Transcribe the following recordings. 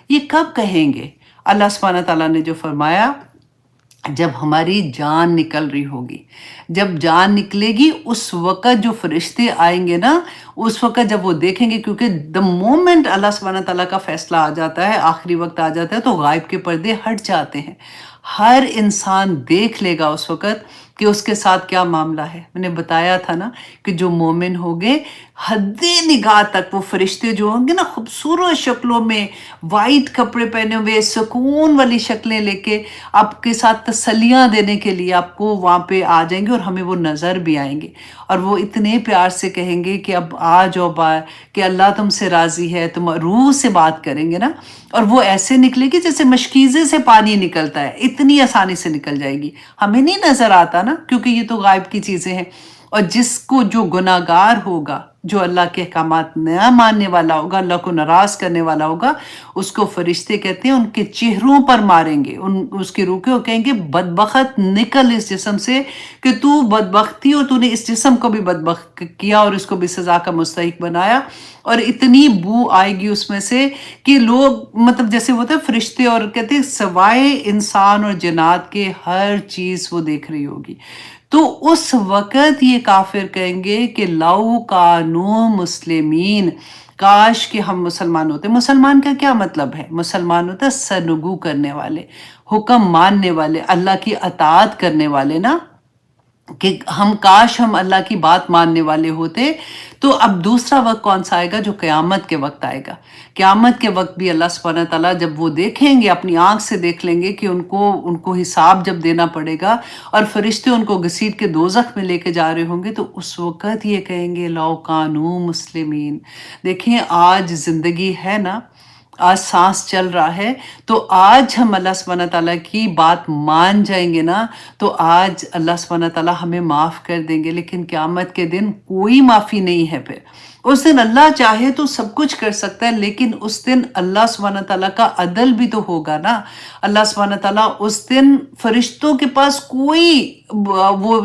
یہ کب کہیں گے؟ اللہ سبحانہ تعالیٰ نے جو فرمایا جب ہماری جان نکل رہی ہوگی، جب جان نکلے گی اس وقت جو فرشتے آئیں گے نا، اس وقت جب وہ دیکھیں گے، کیونکہ دا مومنٹ اللہ سبحانہ تعالیٰ کا فیصلہ آ جاتا ہے، آخری وقت آ جاتا ہے، تو غائب کے پردے ہٹ جاتے ہیں۔ ہر انسان دیکھ لے گا اس وقت کہ اس کے ساتھ کیا معاملہ ہے۔ میں نے بتایا تھا نا کہ جو مومن ہوگے، حد نگاہ تک وہ فرشتے جو ہوں گے نا، خوبصورت شکلوں میں، وائٹ کپڑے پہنے ہوئے، سکون والی شکلیں لے کے آپ کے ساتھ تسلیاں دینے کے لیے آپ کو وہاں پہ آ جائیں گے، اور ہمیں وہ نظر بھی آئیں گے، اور وہ اتنے پیار سے کہیں گے کہ اب آ جاؤ کہ اللہ تم سے راضی ہے، تم روح سے بات کریں گے نا، اور وہ ایسے نکلے گی جیسے مشکیزے سے پانی نکلتا ہے، اتنی آسانی سے نکل جائے گی۔ ہمیں نہیں نظر آتا نا، کیونکہ یہ تو غائب کی چیزیں ہیں۔ اور جس کو جو گناہ گار ہوگا، جو اللہ کے احکامات نہ ماننے والا ہوگا، اللہ کو ناراض کرنے والا ہوگا، اس کو فرشتے کہتے ہیں ان کے چہروں پر ماریں گے، اس کی روح کو کہیں گے بدبخت نکل اس جسم سے، کہ تو بدبخت تھی اور تو نے اس جسم کو بھی بدبخت کیا اور اس کو بھی سزا کا مستحق بنایا، اور اتنی بو آئے گی اس میں سے کہ لوگ مطلب جیسے ہوتا ہے فرشتے اور کہتے ہیں سوائے انسان اور جنات کے ہر چیز وہ دیکھ رہی ہوگی۔ تو اس وقت یہ کافر کہیں گے کہ لو کانو مسلمین، کاش کہ ہم مسلمان ہوتے۔ مسلمان کا کیا مطلب ہے؟ مسلمان ہوتا ہے سرنگو کرنے والے، حکم ماننے والے، اللہ کی اطاعت کرنے والے نا، کہ کاش ہم اللہ کی بات ماننے والے ہوتے۔ تو اب دوسرا وقت کون سا آئے گا؟ جو قیامت کے وقت آئے گا۔ قیامت کے وقت بھی اللہ سبحانہ تعالیٰ جب وہ دیکھیں گے، اپنی آنکھ سے دیکھ لیں گے کہ ان کو حساب جب دینا پڑے گا، اور فرشتے ان کو گھسیٹ کے دوزخ میں لے کے جا رہے ہوں گے، تو اس وقت یہ کہیں گے لو کانو مسلمین۔ دیکھیں آج زندگی ہے نا، آج سانس چل رہا ہے، تو آج ہم اللہ سبحانہ تعالیٰ کی بات مان جائیں گے نا، تو آج اللہ سبحانہ تعالیٰ ہمیں معاف کر دیں گے، لیکن قیامت کے دن کوئی معافی نہیں ہے۔ پھر اس دن اللہ چاہے تو سب کچھ کر سکتا ہے، لیکن اس دن اللہ سبحانہ تعالیٰ کا عدل بھی تو ہوگا نا۔ اللہ سبحانہ تعالیٰ اس دن فرشتوں کے پاس کوئی وہ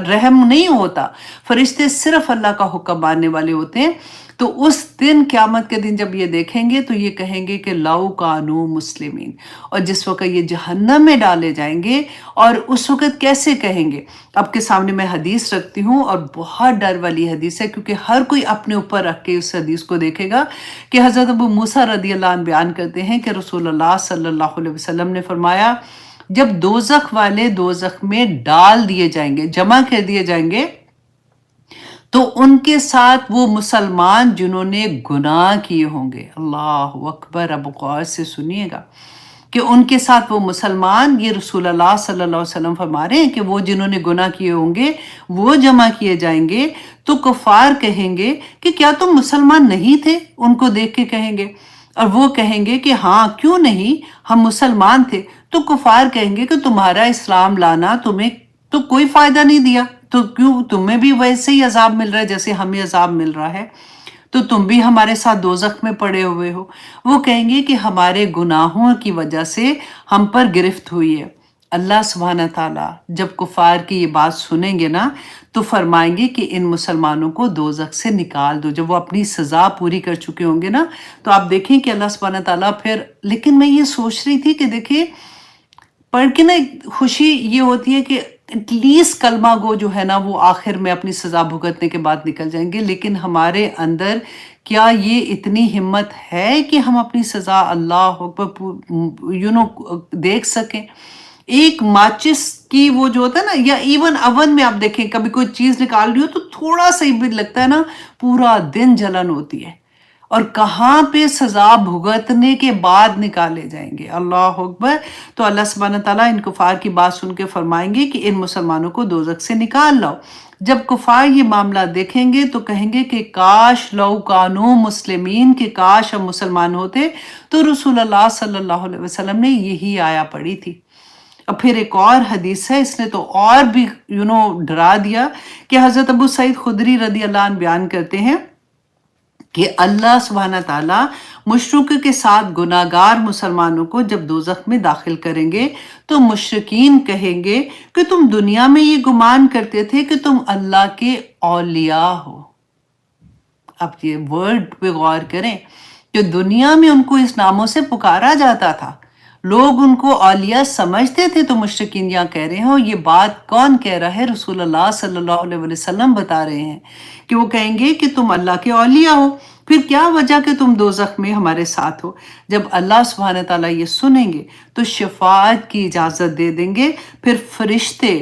رحم نہیں ہوتا، فرشتے صرف اللہ کا حکم ماننے والے ہوتے ہیں۔ تو اس دن قیامت کے دن جب یہ دیکھیں گے تو یہ کہیں گے کہ لو کانو مسلمین، اور جس وقت یہ جہنم میں ڈالے جائیں گے، اور اس وقت کیسے کہیں گے؟ آپ کے سامنے میں حدیث رکھتی ہوں، اور بہت ڈر والی حدیث ہے، کیونکہ ہر کوئی اپنے اوپر رکھ کے اس حدیث کو دیکھے گا، کہ حضرت ابو موسیٰ رضی اللہ عنہ بیان کرتے ہیں کہ رسول اللہ صلی اللہ علیہ وسلم نے فرمایا جب دوزخ والے دوزخ میں ڈال دیے جائیں گے، جمع کر دیے جائیں گے، تو ان کے ساتھ وہ مسلمان جنہوں نے گناہ کیے ہوں گے، اللہ اکبر، اب غور سے سنیے گا، کہ ان کے ساتھ وہ مسلمان، یہ رسول اللہ صلی اللہ علیہ وسلم فرما رہے ہیں کہ وہ جنہوں نے گناہ کیے ہوں گے وہ جمع کیے جائیں گے، تو کفار کہیں گے کہ کیا تم مسلمان نہیں تھے؟ ان کو دیکھ کے کہیں گے، اور وہ کہیں گے کہ ہاں کیوں نہیں، ہم مسلمان تھے۔ تو کفار کہیں گے کہ تمہارا اسلام لانا تمہیں تو کوئی فائدہ نہیں دیا، تو کیوں تمہیں بھی ویسے ہی عذاب مل رہا ہے جیسے ہمیں عذاب مل رہا ہے، تو تم بھی ہمارے ساتھ دوزخ میں پڑے ہوئے ہو۔ وہ کہیں گے کہ ہمارے گناہوں کی وجہ سے ہم پر گرفت ہوئی ہے۔ اللہ سبحانہ تعالیٰ جب کفار کی یہ بات سنیں گے نا، تو فرمائیں گے کہ ان مسلمانوں کو دوزخ سے نکال دو۔ جب وہ اپنی سزا پوری کر چکے ہوں گے نا، تو آپ دیکھیں کہ اللہ سبحانہ تعالیٰ پھر، لیکن میں یہ سوچ رہی تھی کہ دیکھیں پڑھ کے نا خوشی یہ ہوتی ہے کہ ایٹ لیسٹ کلمہ گو جو ہے نا وہ آخر میں اپنی سزا بھگتنے کے بعد نکل جائیں گے، لیکن ہمارے اندر کیا یہ اتنی ہمت ہے کہ ہم اپنی سزا اللہ اکبر دیکھ سکیں؟ ایک ماچس کی وہ جو ہوتا ہے نا، یا ایون اوون میں آپ دیکھیں کبھی کوئی چیز نکال رہی ہو تو تھوڑا سا بھی لگتا ہے نا، پورا دن جلن ہوتی ہے، اور کہاں پہ سزا بھگتنے کے بعد نکالے جائیں گے، اللہ اکبر۔ تو اللہ سبحانہ تعالیٰ ان کفار کی بات سن کے فرمائیں گے کہ ان مسلمانوں کو دوزخ سے نکال لاؤ۔ جب کفار یہ معاملہ دیکھیں گے تو کہیں گے کہ کاش لو کانو مسلمین، کہ کاش ہم مسلمان ہوتے، تو رسول اللہ صلی اللہ علیہ وسلم نے یہی آیا پڑھی تھی۔ اور پھر ایک اور حدیث ہے، اس نے تو اور بھی ڈرا دیا، کہ حضرت ابو سعید خدری رضی اللہ عنہ بیان کرتے ہیں کہ اللہ سبحانہ تعالیٰ مشرکوں کے ساتھ گناہ گار مسلمانوں کو جب دوزخ میں داخل کریں گے تو مشرکین کہیں گے کہ تم دنیا میں یہ گمان کرتے تھے کہ تم اللہ کے اولیاء ہو۔ اب یہ ورڈ پہ غور کریں جو دنیا میں ان کو اس ناموں سے پکارا جاتا تھا، لوگ ان کو اولیاء سمجھتے تھے، تو مشرکین یہاں کہہ رہے ہیں، اور یہ بات کون کہہ رہا ہے؟ رسول اللہ صلی اللہ علیہ وسلم بتا رہے ہیں کہ وہ کہیں گے کہ تم اللہ کے اولیاء ہو، پھر کیا وجہ کہ تم دوزخ میں ہمارے ساتھ ہو؟ جب اللہ سبحانہ تعالیٰ یہ سنیں گے تو شفاعت کی اجازت دے دیں گے، پھر فرشتے،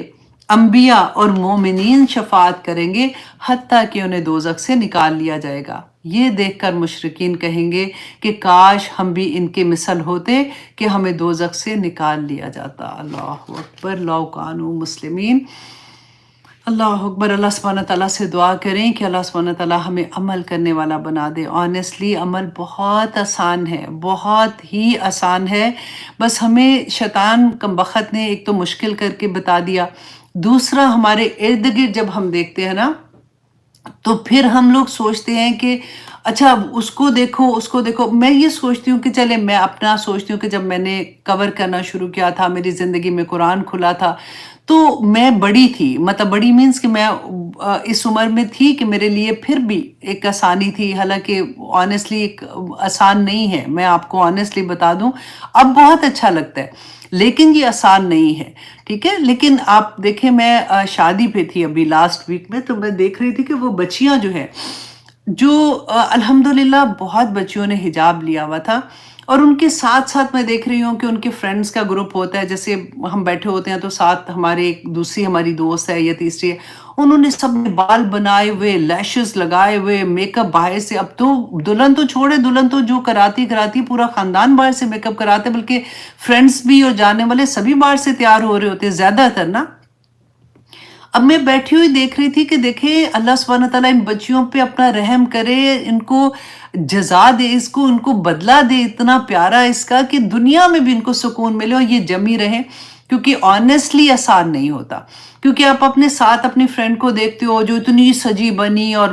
انبیاء اور مومنین شفاعت کریں گے، حتیٰ کہ انہیں دوزخ سے نکال لیا جائے گا۔ یہ دیکھ کر مشرکین کہیں گے کہ کاش ہم بھی ان کے مثل ہوتے کہ ہمیں دوزخ سے نکال لیا جاتا۔ اللہ اکبر، لو کانوا مسلمین۔ اللہ اکبر۔ اللہ سبحانہ تعالیٰ سے دعا کریں کہ اللہ سبحانہ تعالیٰ ہمیں عمل کرنے والا بنا دے۔ آنیسٹلی عمل بہت آسان ہے، بہت ہی آسان ہے، بس ہمیں شیطان کم بخت نے ایک تو مشکل کر کے بتا دیا، دوسرا ہمارے ارد گرد جب ہم دیکھتے ہیں نا تو پھر ہم لوگ سوچتے ہیں کہ اچھا اس کو دیکھو، اس کو دیکھو۔ میں یہ سوچتی ہوں کہ چلے، میں اپنا سوچتی ہوں کہ جب میں نے کور کرنا شروع کیا تھا، میری زندگی میں قرآن کھلا تھا، تو میں بڑی تھی، مطلب بڑی مینس کہ میں اس عمر میں تھی کہ میرے لیے پھر بھی ایک آسانی تھی، حالانکہ آنیسٹلی ایک آسان نہیں ہے، میں آپ کو آنیسٹلی بتا دوں، اب بہت اچھا لگتا ہے لیکن یہ آسان نہیں ہے، ٹھیک ہے۔ لیکن آپ دیکھیں، میں شادی پہ تھی ابھی لاسٹ ویک میں، تو میں دیکھ رہی تھی کہ وہ بچیاں جو ہیں، جو الحمدللہ بہت بچیوں نے حجاب لیا ہوا تھا، اور ان کے ساتھ ساتھ میں دیکھ رہی ہوں کہ ان کے فرینڈز کا گروپ ہوتا ہے، جیسے ہم بیٹھے ہوتے ہیں تو ساتھ ہمارے ایک دوسری ہماری دوست ہے یا تیسری ہے، انہوں نے سب نے بال بنائے ہوئے، لیشز لگائے ہوئے، میک اپ باہر سے، اب تو دلہن تو چھوڑے، دلہن تو جو کراتی پورا خاندان باہر سے میک اپ کراتے، بلکہ فرینڈز بھی اور جانے والے سبھی باہر سے تیار ہو رہے ہوتے ہیں زیادہ تر نا۔ اب میں بیٹھی ہوئی دیکھ رہی تھی کہ دیکھیں اللہ سبحانہ تعالیٰ ان بچیوں پہ اپنا رحم کرے، ان کو جزا دے، اس کو ان کو بدلہ دے اتنا پیارا اس کا، کہ دنیا میں بھی ان کو سکون ملے اور یہ جمی رہیں، کیونکہ آنیسٹلی آسان نہیں ہوتا، کیونکہ آپ اپنے ساتھ اپنی فرینڈ کو دیکھتے ہو جو اتنی سجی بنی، اور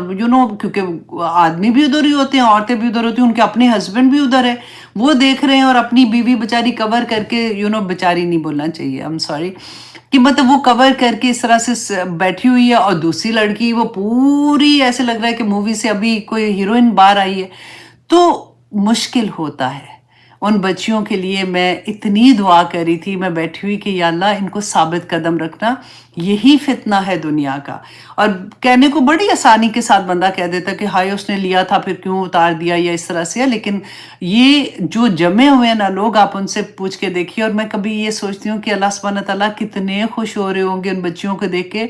کیونکہ آدمی بھی ادھر ہی ہوتے ہیں، عورتیں بھی ادھر ہوتی ہیں، ان کے اپنے ہسبینڈ بھی ادھر ہے، وہ دیکھ رہے ہیں، اور اپنی بیوی بیچاری کور کر کے، بیچاری نہیں بولنا چاہیے، I'm sorry، کہ مطلب وہ کور کر کے اس طرح سے بیٹھی ہوئی ہے، اور دوسری لڑکی وہ پوری ایسے لگ رہا ہے کہ مووی سے ابھی کوئی ہیروئن باہر آئی ہے، تو مشکل ہوتا ہے ان بچیوں کے لیے۔ میں اتنی دعا کری تھی، میں بیٹھی ہوئی کہ یا اللہ ان کو ثابت قدم رکھنا، یہی فتنہ ہے دنیا کا۔ اور کہنے کو بڑی آسانی کے ساتھ بندہ کہہ دیتا کہ ہائے اس نے لیا تھا پھر کیوں اتار دیا یا اس طرح سے، لیکن یہ جو جمے ہوئے ہیں نا لوگ، آپ ان سے پوچھ کے دیکھیے۔ اور میں کبھی یہ سوچتی ہوں کہ اللہ سبحانہ تعالیٰ کتنے خوش ہو رہے ہوں گے ان بچیوں کو دیکھ کے،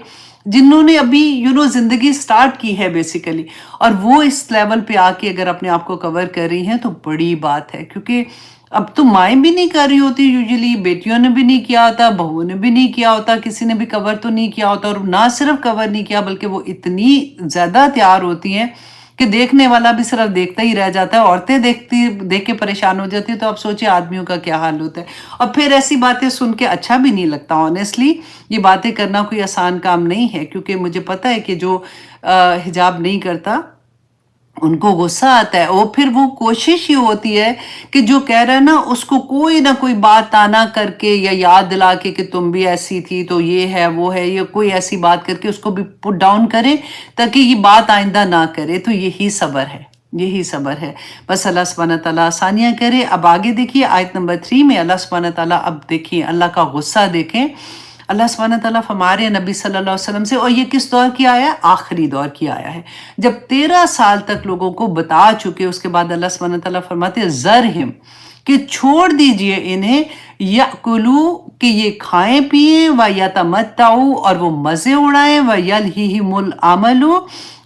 جنہوں نے ابھی زندگی سٹارٹ کی ہے بیسیکلی، اور وہ اس لیول پہ آ کے اگر اپنے آپ کو کور کر رہی ہیں تو بڑی بات ہے، کیونکہ اب تو مائیں بھی نہیں کر رہی ہوتی، یوزلی بیٹیوں نے بھی نہیں کیا ہوتا، بہوؤں نے بھی نہیں کیا ہوتا، کسی نے بھی کور تو نہیں کیا ہوتا، اور نہ صرف کور نہیں کیا بلکہ وہ اتنی زیادہ تیار ہوتی ہیں کہ دیکھنے والا بھی صرف دیکھتا ہی رہ جاتا ہے، عورتیں دیکھ کے پریشان ہو جاتی ہیں، تو اب سوچیں آدمیوں کا کیا حال ہوتا ہے۔ اور پھر ایسی باتیں سن کے اچھا بھی نہیں لگتا، آنیسٹلی یہ باتیں کرنا کوئی آسان کام نہیں ہے، کیونکہ مجھے پتہ ہے کہ جو حجاب نہیں کرتا ان کو غصہ آتا ہے، اور پھر وہ کوشش ہی ہوتی ہے کہ جو کہہ رہا ہے نا اس کو کوئی نہ کوئی بات تانا کر کے یا یاد دلا کے کہ تم بھی ایسی تھی تو یہ ہے وہ ہے، یا کوئی ایسی بات کر کے اس کو بھی پٹ ڈاؤن کرے تاکہ یہ بات آئندہ نہ کرے۔ تو یہی صبر ہے، یہی صبر ہے، بس اللہ سبحانہ تعالیٰ آسانیاں کرے۔ اب آگے دیکھیے آیت نمبر 3 میں اللہ سبحانہ تعالیٰ، اب دیکھیے اللہ کا غصہ دیکھیں، اللہ سبحانہ تعالیٰ فرما نبی صلی اللہ علیہ وسلم سے، اور یہ کس دور کی آیا ہے؟ آخری دور کی آیا ہے، جب 13 سال تک لوگوں کو بتا چکے، اس کے بعد اللہ سبحانہ تعالیٰ فرماتے ہیں ذرہم، کہ چھوڑ دیجئے انہیں، یأکلوا، کہ یہ کھائیں پیئیں، ویتمتعوا، اور وہ مزے اڑائیں، ویلہہم الامل،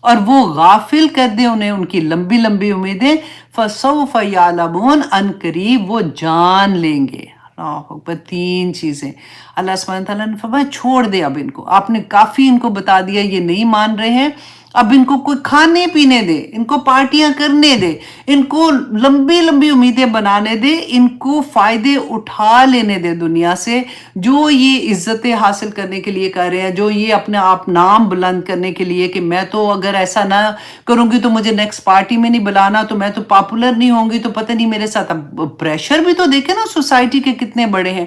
اور وہ غافل کر دیں انہیں ان کی لمبی لمبی امیدیں، فسوف یعلمون، ان قریب وہ جان لیں گے۔ اللہ اکبر، 3 چیزیں اللہ سبحانہ تعالیٰ نے فرمایا چھوڑ دے، اب ان کو آپ نے کافی ان کو بتا دیا، یہ نہیں مان رہے ہیں، اب ان کو کوئی کھانے پینے دے، ان کو پارٹیاں کرنے دے، ان کو لمبی لمبی امیدیں بنانے دے، ان کو فائدے اٹھا لینے دے دنیا سے، جو یہ عزتیں حاصل کرنے کے لیے کر رہے ہیں، جو یہ اپنے آپ نام بلند کرنے کے لیے کہ میں تو اگر ایسا نہ کروں گی تو مجھے نیکسٹ پارٹی میں نہیں بلانا، تو میں تو پاپولر نہیں ہوں گی، تو پتہ نہیں میرے ساتھ۔ اب پریشر بھی تو دیکھیں نا سوسائٹی کے کتنے بڑے ہیں،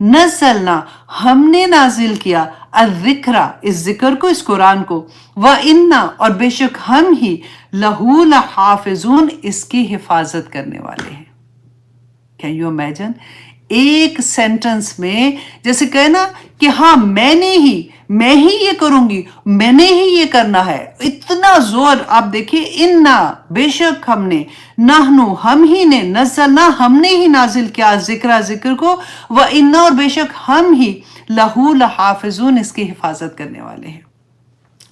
نزلنا ہم نے نازل کیا الذکر اس ذکر کو اس قرآن کو وَإِنَّا اور بے شک ہم ہی لَهُ لَحَافِظُونَ اس کی حفاظت کرنے والے ہیں. کین یو امیجن ایک سینٹنس میں جیسے کہے نا کہ ہاں میں ہی یہ کروں گی میں نے ہی یہ کرنا ہے اتنا زور. آپ دیکھیے انا بے شک ہم نے نحنو ہم ہی نے نزلنا ہم نے ہی نازل کیا ذکر کو وَإِنَّا اور بے شک ہم ہی لَهُ لَحَافِظُونَ اس کی حفاظت کرنے والے ہیں.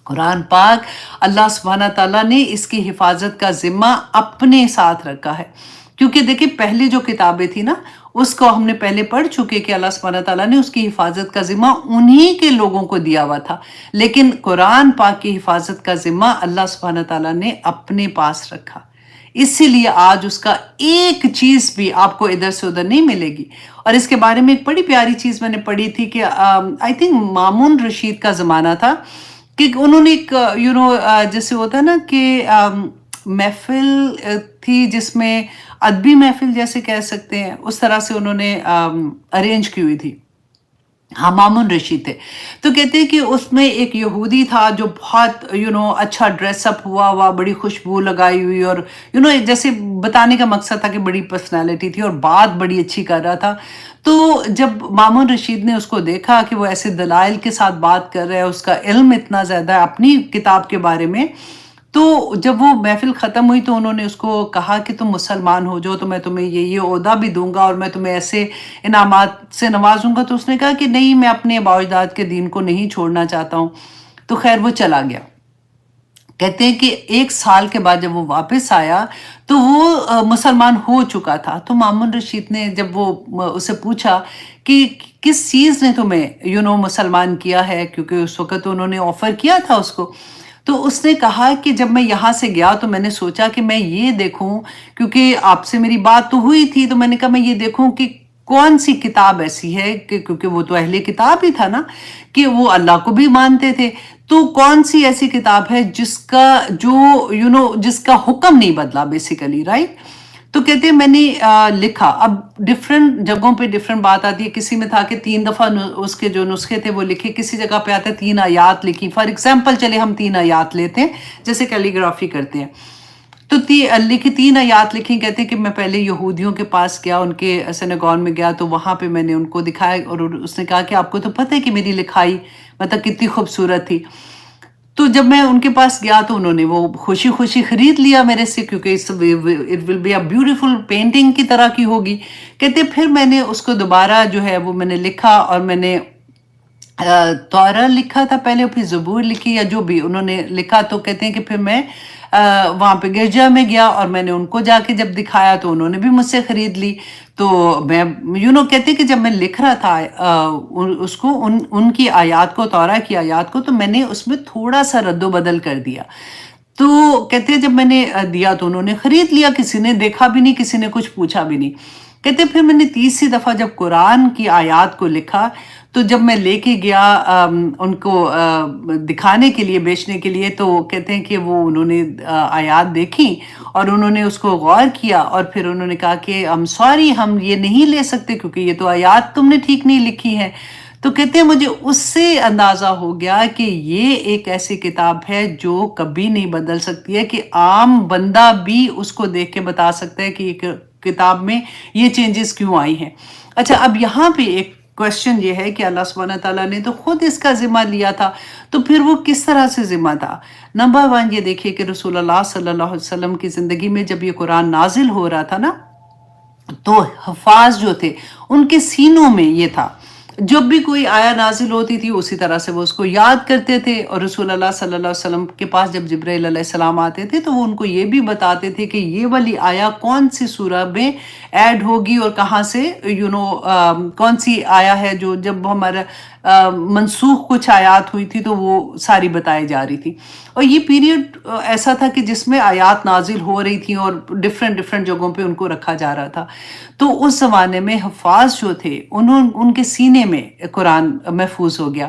قرآن پاک اللہ سبحانہ تعالیٰ نے اس کی حفاظت کا ذمہ اپنے ساتھ رکھا ہے. کیونکہ دیکھیں پہلی جو کتابیں تھی نا اس کو ہم نے پہلے پڑھ چکے کہ اللہ سبحانہ تعالیٰ نے اس کی حفاظت کا ذمہ انہی کے لوگوں کو دیا ہوا تھا، لیکن قرآن پاک کی حفاظت کا ذمہ اللہ سبحانہ تعالیٰ نے اپنے پاس رکھا. اسی لیے آج اس کا ایک چیز بھی آپ کو ادھر سے ادھر نہیں ملے گی. اور اس کے بارے میں ایک بڑی پیاری چیز میں نے پڑھی تھی کہ آئی تھنک مامون رشید کا زمانہ تھا کہ انہوں نے ایک جیسے ہوتا ہے نا کہ محفل تھی جس میں ادبی محفل جیسے کہہ سکتے ہیں اس طرح سے انہوں نے ارینج کی ہوئی تھی. ہاں مامون رشید تھے. تو کہتے ہیں کہ اس میں ایک یہودی تھا جو بہت اچھا ڈریس اپ ہوا بڑی خوشبو لگائی ہوئی اور جیسے بتانے کا مقصد تھا کہ بڑی پرسنالٹی تھی اور بات بڑی اچھی کر رہا تھا. تو جب مامون رشید نے اس کو دیکھا کہ وہ ایسے دلائل کے ساتھ بات کر رہا ہے اس کا علم اتنا زیادہ ہے اپنی کتاب کے بارے میں، تو جب وہ محفل ختم ہوئی تو انہوں نے اس کو کہا کہ تم مسلمان ہو جاؤ تو میں تمہیں یہ عہدہ بھی دوں گا اور میں تمہیں ایسے انعامات سے نوازوں گا. تو اس نے کہا کہ نہیں میں اپنے آباء و اجداد کے دین کو نہیں چھوڑنا چاہتا ہوں. تو خیر وہ چلا گیا. کہتے ہیں کہ 1 سال کے بعد جب وہ واپس آیا تو وہ مسلمان ہو چکا تھا. تو مامون رشید نے جب وہ اسے پوچھا کہ کس چیز نے تمہیں مسلمان کیا ہے، کیونکہ اس وقت انہوں نے آفر کیا تھا اس کو، تو اس نے کہا کہ جب میں یہاں سے گیا تو میں نے سوچا کہ میں یہ دیکھوں، کیونکہ آپ سے میری بات تو ہوئی تھی تو میں نے کہا میں یہ دیکھوں کہ کون سی کتاب ایسی ہے کیونکہ وہ تو اہل کتاب ہی تھا نا کہ وہ اللہ کو بھی مانتے تھے، تو کون سی ایسی کتاب ہے جس کا جس کا حکم نہیں بدلا بیسیکلی، رائٹ. تو کہتے ہیں میں نے لکھا. اب ڈفرینٹ جگہوں پہ ڈفرینٹ بات آتی ہے. کسی میں تھا کہ 3 دفعہ اس کے جو نسخے تھے وہ لکھے، کسی جگہ پہ آتا ہے 3 آیات لکھی. فار ایگزامپل چلے ہم 3 آیات لیتے ہیں جیسے کیلیگرافی کرتے ہیں. تو لکھی 3 آیات لکھی. کہتے ہیں کہ میں پہلے یہودیوں کے پاس گیا، ان کے سینیگون میں گیا تو وہاں پہ میں نے ان کو دکھایا اور اس نے کہا کہ آپ کو تو پتہ ہے کہ میری لکھائی مطلب کتنی خوبصورت تھی. تو جب میں ان کے پاس گیا تو انہوں نے وہ خوشی خوشی خرید لیا میرے سے، کیونکہ it will be a beautiful painting کی طرح کی ہوگی. کہتے پھر میں نے اس کو دوبارہ جو ہے وہ میں نے لکھا اور میں نے تورا لکھا تھا پہلے، پھر زبور لکھی یا جو بھی انہوں نے لکھا. تو کہتے ہیں کہ پھر میں وہاں پہ گرجا میں گیا اور میں نے ان کو جا کے جب دکھایا تو انہوں نے بھی مجھ سے خرید لی. تو میں کہتے کہ جب میں لکھ رہا تھا اس کو ان کی آیات کو، تورا کی آیات کو، تو میں نے اس میں تھوڑا سا رد و بدل کر دیا. تو کہتے ہیں جب میں نے دیا تو انہوں نے خرید لیا، کسی نے دیکھا بھی نہیں، کسی نے کچھ پوچھا بھی نہیں. کہتے پھر میں نے تیسری دفعہ جب قرآن کی آیات کو لکھا تو جب میں لے کے گیا ان کو دکھانے کے لیے، بیچنے کے لیے، تو کہتے ہیں کہ وہ انہوں نے آیات دیکھی اور انہوں نے اس کو غور کیا اور پھر انہوں نے کہا کہ سوری ہم یہ نہیں لے سکتے کیونکہ یہ تو آیات تم نے ٹھیک نہیں لکھی ہیں. تو کہتے ہیں مجھے اس سے اندازہ ہو گیا کہ یہ ایک ایسی کتاب ہے جو کبھی نہیں بدل سکتی ہے، کہ عام بندہ بھی اس کو دیکھ کے بتا سکتا ہے کہ یہ کتاب میں یہ چینجز کیوں آئی ہیں. اچھا اب یہاں پہ ایک کوشچن یہ ہے کہ اللہ سبحانہ تعالیٰ نے تو خود اس کا ذمہ لیا تھا، تو پھر وہ کس طرح سے ذمہ تھا؟ نمبر 1 یہ دیکھیے کہ رسول اللہ صلی اللہ علیہ وسلم کی زندگی میں جب یہ قرآن نازل ہو رہا تھا نا تو حفاظ جو تھے ان کے سینوں میں یہ تھا، جب بھی کوئی آیا نازل ہوتی تھی اسی طرح سے وہ اس کو یاد کرتے تھے. اور رسول اللہ صلی اللہ علیہ وسلم کے پاس جب جبرائیل علیہ السلام آتے تھے تو وہ ان کو یہ بھی بتاتے تھے کہ یہ والی آیا کون سی سورہ میں ایڈ ہوگی اور کہاں سے کون سی آیا ہے جو جب ہمارا منسوخ کچھ آیات ہوئی تھی تو وہ ساری بتائی جا رہی تھی. اور یہ پیریڈ ایسا تھا کہ جس میں آیات نازل ہو رہی تھیں اور ڈفرینٹ جگہوں پہ ان کو رکھا جا رہا تھا. تو اس زمانے میں حفاظ جو تھے ان کے سینے میں قرآن محفوظ ہو گیا.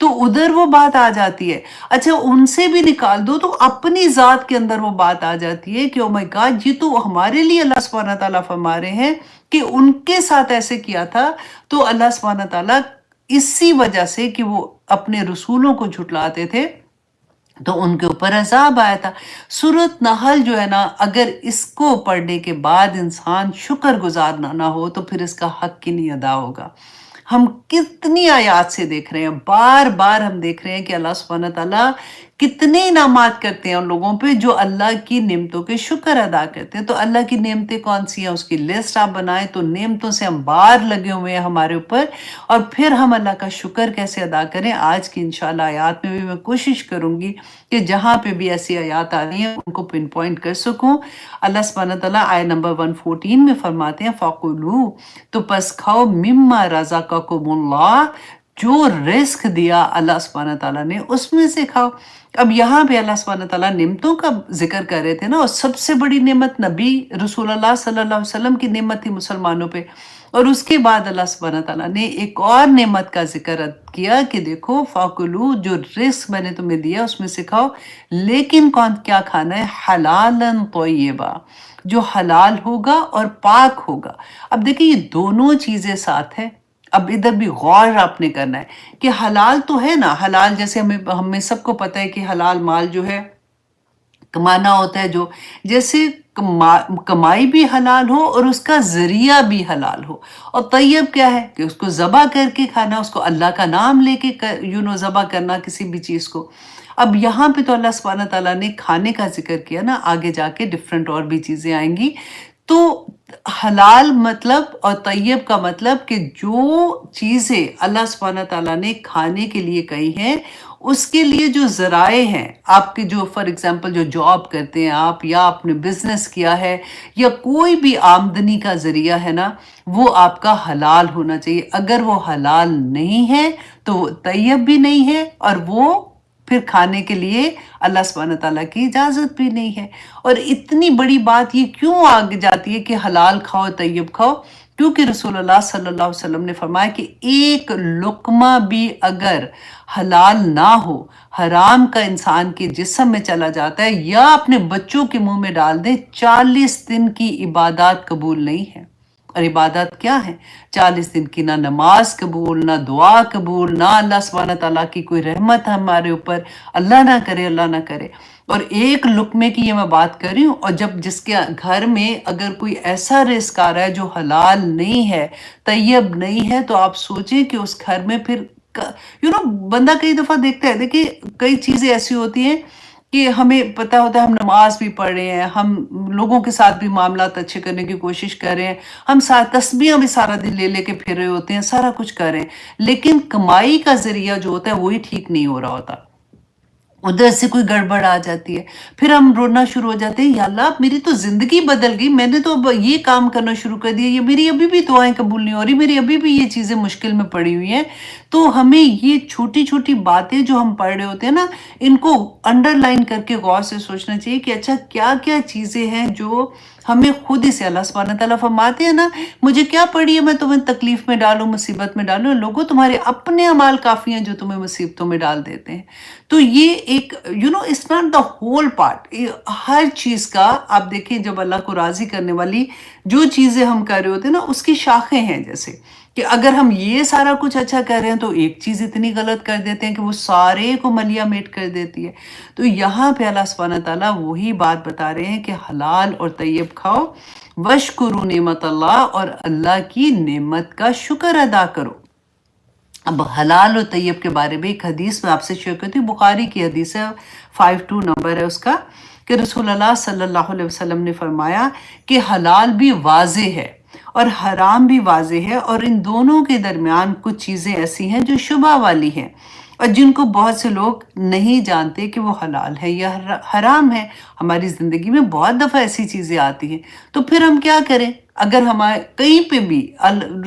تو ادھر وہ بات آ جاتی ہے. اچھا ان سے بھی نکال دو تو اپنی ذات کے اندر وہ بات آ جاتی ہے کہ او مائی گاڈ یہ تو ہمارے لیے اللہ سبحانہ تعالیٰ فرما رہے ہیں کہ ان کے ساتھ ایسے کیا تھا. تو اللہ سبحانہ تعالیٰ اسی وجہ سے کہ وہ اپنے رسولوں کو جھٹلاتے تھے تو ان کے اوپر عذاب آیا تھا. سورۃ نحل جو ہے نا، اگر اس کو پڑھنے کے بعد انسان شکر گزار نہ ہو تو پھر اس کا حق ہی نہیں ادا ہوگا. ہم کتنی آیات سے دیکھ رہے ہیں، بار بار ہم دیکھ رہے ہیں کہ اللہ سبحانہ تعالیٰ کتنے انعامات کرتے ہیں ان لوگوں پہ جو اللہ کی نعمتوں کے شکر ادا کرتے ہیں. تو اللہ کی نعمتیں کون سی ہیں اس کی لسٹ آپ بنائیں تو نعمتوں سے ہم بار لگے ہوئے ہیں ہمارے اوپر، اور پھر ہم اللہ کا شکر کیسے ادا کریں. آج کی انشاءاللہ آیات میں بھی میں کوشش کروں گی کہ جہاں پہ بھی ایسی آیات آ رہی ہیں ان کو پن پوائنٹ کر سکوں. اللہ سبحانہ تعالیٰ آیت نمبر 114 میں فرماتے ہیں فَقُلُوا، تو پس کھاؤ مما رزقکم اللہ، جو رزق دیا اللہ سبحانہ تعالیٰ نے اس میں سے کھاؤ. اب یہاں پہ اللہ سبحانہ تعالیٰ نعمتوں کا ذکر کر رہے تھے نا، اور سب سے بڑی نعمت نبی رسول اللہ صلی اللہ علیہ وسلم کی نعمت تھی مسلمانوں پہ. اور اس کے بعد اللہ سبحانہ تعالیٰ نے ایک اور نعمت کا ذکر کیا کہ دیکھو فاکلو، جو رزق میں نے تمہیں دیا اس میں سے کھاؤ، لیکن کیا کھانا ہے؟ حلالاً طیبا، جو حلال ہوگا اور پاک ہوگا. اب دیکھیں یہ دونوں چیزیں ساتھ ہیں. اب ادھر بھی غور آپ نے کرنا ہے کہ حلال تو ہے نا، حلال جیسے ہمیں سب کو پتہ ہے کہ حلال مال جو ہے کمانا ہوتا ہے، جو جیسے کمائی بھی حلال ہو اور اس کا ذریعہ بھی حلال ہو. اور طیب کیا ہے کہ اس کو ذبح کر کے کھانا، اس کو اللہ کا نام لے کے ذبح کرنا کسی بھی چیز کو. اب یہاں پہ تو اللہ سبحانہ تعالیٰ نے کھانے کا ذکر کیا نا، آگے جا کے ڈیفرنٹ اور بھی چیزیں آئیں گی. تو حلال مطلب اور طیب کا مطلب کہ جو چیزیں اللہ سبحانہ تعالیٰ نے کھانے کے لیے کہی ہیں اس کے لیے جو ذرائع ہیں، آپ کے جو فار ایگزامپل جو جاب کرتے ہیں آپ، یا آپ نے بزنس کیا ہے، یا کوئی بھی آمدنی کا ذریعہ ہے نا، وہ آپ کا حلال ہونا چاہیے. اگر وہ حلال نہیں ہے تو وہ طیب بھی نہیں ہے، اور وہ پھر کھانے کے لیے اللہ سبحانہ تعالیٰ کی اجازت بھی نہیں ہے. اور اتنی بڑی بات یہ کیوں آگے جاتی ہے کہ حلال کھاؤ طیب کھاؤ؟ کیونکہ رسول اللہ صلی اللہ علیہ وسلم نے فرمایا کہ ایک لقمہ بھی اگر حلال نہ ہو، حرام کا انسان کے جسم میں چلا جاتا ہے یا اپنے بچوں کے منہ میں ڈال دے، 40 دن کی عبادات قبول نہیں ہے. اور عبادت کیا ہے؟ 40 دن کی نہ نماز قبول، نہ دعا قبول، نہ اللہ سبحانہ تعالیٰ کی کوئی رحمت ہمارے اوپر، اللہ نہ کرے، اللہ نہ کرے. اور ایک لقمے کی یہ میں بات کر رہی ہوں، اور جب جس کے گھر میں اگر کوئی ایسا رزق آ رہا ہے جو حلال نہیں ہے، طیب نہیں ہے، تو آپ سوچیں کہ اس گھر میں پھر بندہ کئی دفعہ دیکھتا ہے. دیکھیں کئی چیزیں ایسی ہوتی ہیں کہ ہمیں پتہ ہوتا ہے، ہم نماز بھی پڑھ رہے ہیں، ہم لوگوں کے ساتھ بھی معاملات اچھے کرنے کی کوشش کر رہے ہیں، ہم تسبیحاں بھی سارا دن لے لے کے پھر رہے ہوتے ہیں، سارا کچھ کر رہے ہیں، لیکن کمائی کا ذریعہ جو ہوتا ہے وہی ٹھیک نہیں ہو رہا ہوتا. ادھر سے کوئی گڑبڑ آ جاتی ہے، پھر ہم رونا شروع ہو جاتے ہیں، یا اللہ میری تو زندگی بدل گئی، میں نے تو اب یہ کام کرنا شروع کر دیا، یہ میری ابھی بھی دعائیں قبول نہیں ہو رہی، میری ابھی بھی یہ چیزیں مشکل میں پڑی ہوئی ہیں. تو ہمیں یہ چھوٹی چھوٹی باتیں جو ہم پڑھ رہے ہوتے ہیں نا، ان کو انڈر لائن کر کے غور سے سوچنا چاہیے کہ اچھا کیا کیا چیزیں ہیں جو ہمیں خود ہی سے اللہ سبحانہ تعالیٰ فرماتے ہیں نا، مجھے کیا پڑی ہے میں تمہیں تکلیف میں ڈالوں، مصیبت میں ڈالوں، لوگوں تمہارے اپنے اعمال کافی ہیں جو تمہیں مصیبتوں میں ڈال دیتے ہیں. تو یہ ایک it's not the whole part, ہر چیز کا آپ دیکھیں جب اللہ کو راضی کرنے والی جو چیزیں ہم کر رہے ہوتے ہیں نا اس کی شاخیں ہیں. جیسے کہ اگر ہم یہ سارا کچھ اچھا کر رہے ہیں تو ایک چیز اتنی غلط کر دیتے ہیں کہ وہ سارے کو ملیا میٹ کر دیتی ہے. تو یہاں پہ اللہ سبحانہ تعالیٰ وہی بات بتا رہے ہیں کہ حلال اور طیب کھاؤ، وَاشْكُرُوا نعمت اللہ، اور اللہ کی نعمت کا شکر ادا کرو. اب حلال و طیب کے بارے میں ایک حدیث میں آپ سے شیئر کرتی ہوں، بخاری کی حدیث ہے، 52 نمبر ہے اس کا، کہ رسول اللہ صلی اللہ علیہ وسلم نے فرمایا کہ حلال بھی واضح ہے اور حرام بھی واضح ہے، اور ان دونوں کے درمیان کچھ چیزیں ایسی ہیں جو شبہ والی ہیں اور جن کو بہت سے لوگ نہیں جانتے کہ وہ حلال ہے یا حرام ہے. ہماری زندگی میں بہت دفعہ ایسی چیزیں آتی ہیں، تو پھر ہم کیا کریں؟ اگر ہمارے کہیں پہ بھی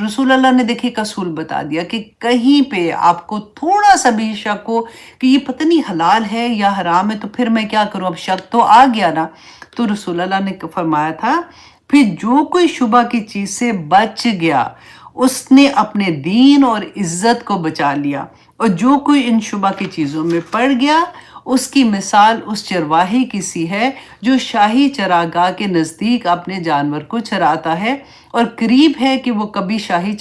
رسول اللہ نے دیکھے ایک اصول بتا دیا کہ کہیں پہ آپ کو تھوڑا سا بھی شک ہو کہ یہ پتہ نہیں حلال ہے یا حرام ہے، تو پھر میں کیا کروں؟ اب شک تو آ گیا نا. تو رسول اللہ نے فرمایا تھا پھر جو کوئی شبہ کی چیز سے بچ گیا اس نے اپنے دین اور عزت کو بچا لیا، اور جو کوئی ان شبہ کی چیزوں میں پڑ گیا اس کی مثال اس چرواہے کی سی ہے جو شاہی چراگاہ کے نزدیک اپنے جانور کو چراتا ہے اور قریب ہے کہ وہ کبھی شاہی